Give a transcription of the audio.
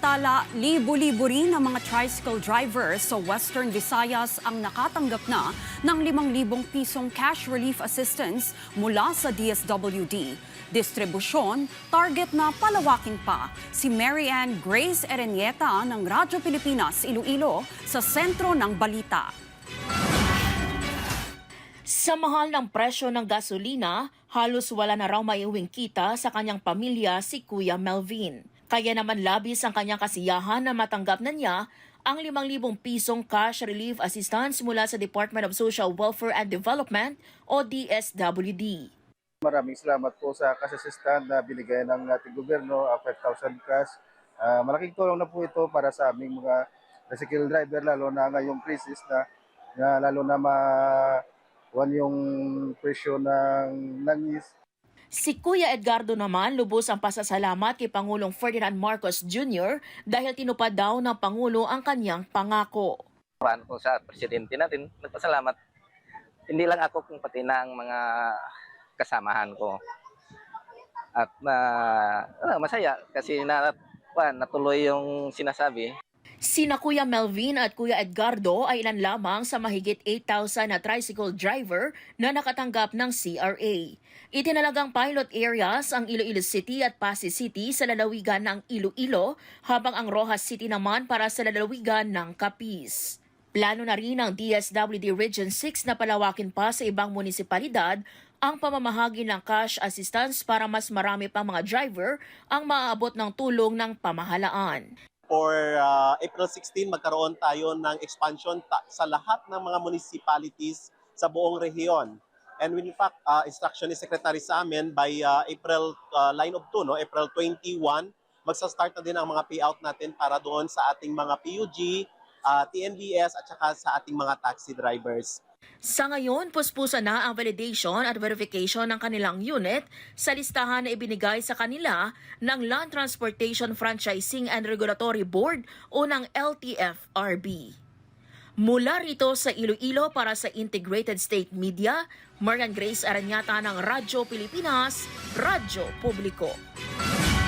Samantala, libo-libo rin ang mga tricycle drivers sa Western Visayas ang nakatanggap na ng 5,000 pisong cash relief assistance mula sa DSWD. Distribusyon, target na palawakin pa. Si Mary Ann Grace Erenieta ng Radyo Pilipinas, Iloilo, sa sentro ng balita. Sa mahal ng presyo ng gasolina, halos wala na raw maiuwing kita sa kanyang pamilya si Kuya Melvin. Kaya naman labis ang kanyang kasiyahan na matanggap na niya ang 5,000 pisong cash relief assistance mula sa Department of Social Welfare and Development o DSWD. Maraming salamat po sa cash assistance na binigay ng ating gobyerno, 5,000 cash. Malaking tulong na po ito para sa aming mga tricycle driver, lalo na ngayong crisis na lalo na yung presyo ng langis. Si Kuya Edgardo naman lubos ang pasasalamat kay Pangulong Ferdinand Marcos Jr. dahil tinupad daw ng Pangulo ang kanyang pangako. Paano po sa presidente natin, nagpasalamat. Hindi lang ako kung pati na ang mga kasamahan ko. At masaya kasi natuloy yung sinasabi. Sina Kuya Melvin at Kuya Edgardo ay ilan lamang sa mahigit 8,000 na tricycle driver na nakatanggap ng CRA. Itinalagang pilot areas ang Iloilo City at Pasig City sa lalawigan ng Iloilo, habang ang Rojas City naman para sa lalawigan ng Capiz. Plano na rin ng DSWD Region 6 na palawakin pa sa ibang munisipalidad ang pamamahagi ng cash assistance para mas marami pang mga driver ang maaabot ng tulong ng pamahalaan. For April 16, magkaroon tayo ng expansion sa lahat ng mga municipalities sa buong rehiyon. And in fact, instruction ni Secretary sa amin by April line of 2, April 21, magsa-start na din ang mga payout natin para doon sa ating mga PUG, TNVS at saka sa ating mga taxi drivers. Sa ngayon, puspusa na ang validation at verification ng kanilang unit sa listahan na ibinigay sa kanila ng Land Transportation Franchising and Regulatory Board o ng LTFRB. Mula rito sa Iloilo para sa Integrated State Media, Mary Ann Grace Erenieta ng Radyo Pilipinas, Radyo Publiko.